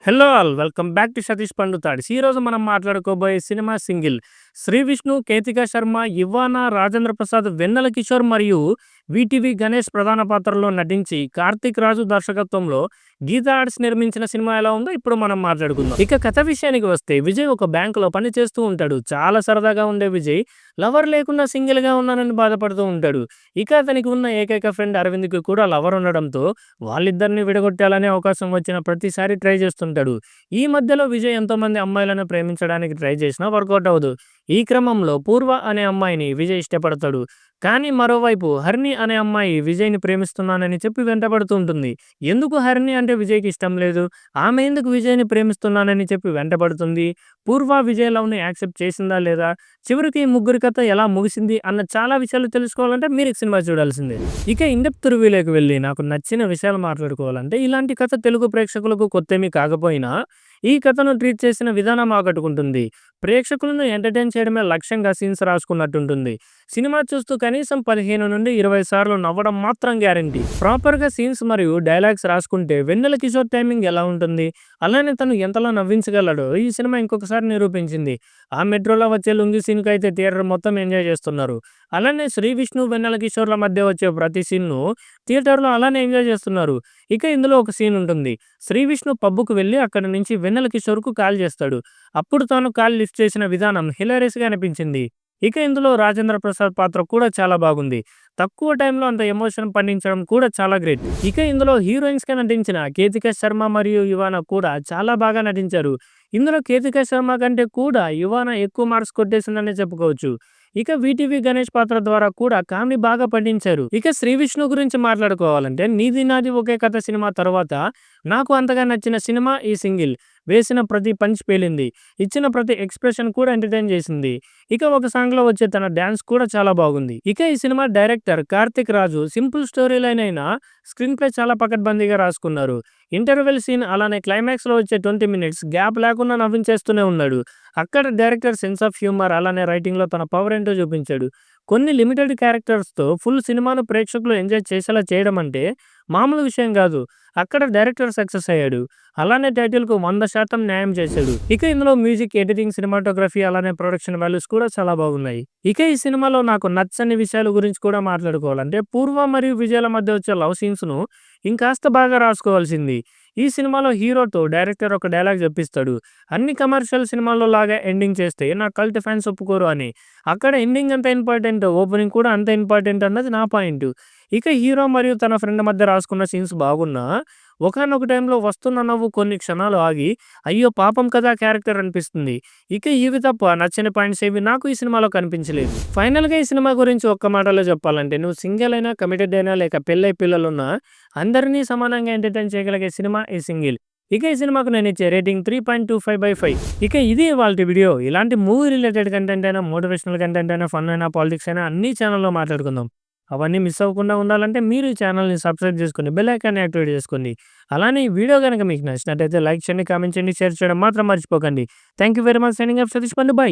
Hello all welcome back to Satish పండు thoughts. ఈరోజు మనం మాట్లాడుకోబోయే సినిమా సింగిల్. శ్రీ విష్ణు, కేతికా శర్మ, ఇవానా, రాజేంద్ర ప్రసాద్, వెన్నెల కిషోర్ మరియు వీటీవీ గణేష్ ప్రధాన పాత్రల్లో నటించి కార్తీక్ రాజు దర్శకత్వంలో గీతా ఆర్ట్స్ నిర్మించిన సినిమా ఎలా ఉందో ఇప్పుడు మనం మాట్లాడుకుందాం. ఇక కథ విషయానికి వస్తే విజయ్ ఒక బ్యాంకులో పని చేస్తూ ఉంటాడు. చాలా సరదాగా ఉండే విజయ్ లవర్ లేకుండా సింగిల్ గా ఉన్నానని బాధపడుతూ ఉంటాడు. ఇక అతనికి ఉన్న ఏకైక ఫ్రెండ్ అరవింద్కి కూడా లవర్ ఉండడంతో వాళ్ళిద్దరిని విడగొట్టాలనే అవకాశం వచ్చిన ప్రతిసారి ట్రై చేస్తుంటాడు. ఈ మధ్యలో విజయ్ ఎంతోమంది అమ్మాయిలను ప్రేమించడానికి ట్రై చేసినా వర్కౌట్ అవ్వదు. ఈ క్రమంలో పూర్వ అనే అమ్మాయిని విజయ్ ఇష్టపడతాడు. కానీ మరోవైపు హరిణి అనే అమ్మాయి విజయ్ని ప్రేమిస్తున్నానని చెప్పి వెంటపడుతూ ఉంటుంది. ఎందుకు హరిణి అంటే విజయ్కి ఇష్టం లేదు, ఆమె ఎందుకు విజయ్ని ప్రేమిస్తున్నానని చెప్పి వెంటపడుతుంది, పూర్వ విజయ్ లవ్ని యాక్సెప్ట్ చేసిందా లేదా, చివరికి ఈ ముగ్గురి కథ ఎలా ముగిసింది అన్న చాలా విషయాలు తెలుసుకోవాలంటే మీరు ఈ సినిమా చూడాల్సిందే. ఇక ఇండెప్త్ రివ్యూలోకి వెళ్ళి నాకు నచ్చిన విషయాలు మాట్లాడుకోవాలంటే, ఇలాంటి కథ తెలుగు ప్రేక్షకులకు కొత్తేమీ కాకపోయినా ఈ కథను ట్రీట్ చేసిన విధానం ఆకట్టుకుంటుంది. ప్రేక్షకులను ఎంటర్టైన్ చేయడమే లక్ష్యంగా సీన్స్ రాసుకున్నట్టుంటుంది. సినిమా చూస్తూ కనీసం 15 నుండి 20 సార్లు నవ్వడం మాత్రం గ్యారంటీ. ప్రాపర్ గా సీన్స్ మరియు డైలాగ్స్ రాసుకుంటే వెన్నెల కిషోర్ టైమింగ్ ఎలా ఉంటుంది, అలానే తను ఎంతలా నవ్వించగలడో ఈ సినిమా ఇంకొకసారి నిరూపించింది. ఆ మెట్రోలో వచ్చే లుంగి సీన్ కి అయితే థియేటర్ మొత్తం ఎంజాయ్ చేస్తున్నారు. అలానే శ్రీ విష్ణు, వెన్నెల కిషోర్ల మధ్య వచ్చే ప్రతి సీన్ ను థియేటర్లో అలానే ఎంజాయ్ చేస్తున్నారు. ఇక ఇందులో ఒక సీన్ ఉంటుంది. శ్రీ విష్ణు పబ్బుకు వెళ్లి అక్కడి నుంచి వెన్నెల కిషోర్ కు కాల్ చేస్తాడు. అప్పుడు తాను కాల్ లిఫ్ట్ చేసిన విధానం హిలారియస్ గా అనిపించింది. ఇక ఇందులో రాజేంద్ర ప్రసాద్ పాత్ర కూడా చాలా బాగుంది. తక్కువ టైంలో అంత ఎమోషన్ పండించడం కూడా చాలా గ్రేట్. ఇక ఇందులో హీరోయిన్స్ గా నటించిన కేతికా శర్మ మరియు ఇవానా కూడా చాలా బాగా నటించారు. ఇందులో కేతికా శర్మ కంటే కూడా ఇవానా ఎక్కువ మార్క్స్ కొట్టేసిందనే చెప్పుకోవచ్చు. ఇక వీటీవీ గణేష్ పాత్ర ద్వారా కూడా కామెడీ బాగా పండించారు. ఇక శ్రీ విష్ణు గురించి మాట్లాడుకోవాలంటే, నీది నాది ఒకే కథ సినిమా తర్వాత నాకు అంతగా నచ్చిన సినిమా ఈ సింగిల్. వేసిన ప్రతి పంచ్ పేలింది, ఇచ్చిన ప్రతి ఎక్స్ప్రెషన్ కూడా ఎంటర్టైన్ చేసింది. ఇక ఒక సాంగ్ లో వచ్చే తన డాన్స్ కూడా చాలా బాగుంది. ఇక ఈ సినిమా డైరెక్టర్ కార్తిక్ రాజు సింపుల్ స్టోరీ లైన్ అయినా స్క్రీన్ ప్లే చాలా పకడ్బందీగా రాసుకున్నారు. ఇంటర్వెల్ సీన్ అలానే క్లైమాక్స్ లో వచ్చే 20 మినిట్స్ గ్యాప్ లేకుండా నవ్వించేస్తూనే ఉన్నాడు. అక్కడ డైరెక్టర్ సెన్స్ ఆఫ్ హ్యూమర్ అలానే రైటింగ్ లో తన పవర్ ఏంటో చూపించాడు. కొన్ని లిమిటెడ్ క్యారెక్టర్స్ తో ఫుల్ సినిమాను ప్రేక్షకులు ఎంజాయ్ చేసేలా చేయడం అంటే మామూలు విషయం కాదు. అక్కడ డైరెక్టర్ సక్సెస్ అయ్యాడు. అలానే టైటిల్ కు 100% న్యాయం చేశాడు. ఇక ఇందులో మ్యూజిక్, ఎడిటింగ్, సినిమాటోగ్రఫీ అలానే ప్రొడక్షన్ వాల్యూస్ కూడా చాలా బాగున్నాయి. ఇక ఈ సినిమాలో నాకు నచ్చని విషయాల గురించి కూడా మాట్లాడుకోవాలంటే, పూర్వ మరియు విజయాల మధ్య వచ్చే లవ్ సీన్స్ ను ఇంకాస్త బాగా రాసుకోవాల్సింది. ఈ సినిమాలో హీరోతో డైరెక్టర్ ఒక డైలాగ్ చెప్పిస్తాడు, అన్ని కమర్షియల్ సినిమాల్లో లాగా ఎండింగ్ చేస్తే నా కల్ట్ ఫ్యాన్స్ ఒప్పుకోరు అని. అక్కడ ఎండింగ్ ఎంత ఇంపార్టెంట్, ఓపెనింగ్ కూడా అంత ఇంపార్టెంట్ అన్నది నా పాయింట్. ఇక హీరో మరియు తన ఫ్రెండ్ మధ్య రాసుకున్న సీన్స్ బాగున్నా ఒకానొక టైంలో వస్తున్న నవ్వు కొన్ని క్షణాలు ఆగి అయ్యో పాపం కదా క్యారెక్టర్ అనిపిస్తుంది. ఇక ఇవి తప్ప నచ్చని పాయింట్స్ ఏవి నాకు ఈ సినిమాలో కనిపించలేదు. ఫైనల్ గా ఈ సినిమా గురించి ఒక్క మాటలో చెప్పాలంటే, నువ్వు సింగిల్ అయినా, కమిటెడ్ అయినా, లేక పెళ్ళై పిల్లలున్నా అందరినీ సమానంగా ఎంటర్టైన్ చేయగలిగే సినిమా ఈ సింగిల్. ఇక ఈ సినిమాకు నేను ఇచ్చే రేటింగ్ 3.25/5. ఇక ఇది ఇవాల్టి వీడియో. ఇలాంటి మూవీ రిలేటెడ్ కంటెంట్ అయినా, మోటివేషనల్ కంటెంట్ అయినా, ఫన్ అయినా, పాలిటిక్స్ అయినా అన్ని ఛానల్లో మాట్లాడుకుందాం. అవన్నీ మిస్ అవ్వకుండా ఉండాలంటే మీరు ఈ ఛానల్ని సబ్స్క్రైబ్ చేసుకొని బెల్ ఐకాన్ని యాక్టివేట్ చేసుకోండి. అలానే ఈ వీడియో కనుక మీకు నచ్చినట్టయితే లైక్ చేయండి, కామెంట్ చేయండి, షేర్ చేయడం మాత్రం మర్చిపోకండి. Thank you very much. Signing off Satish పండు. బై.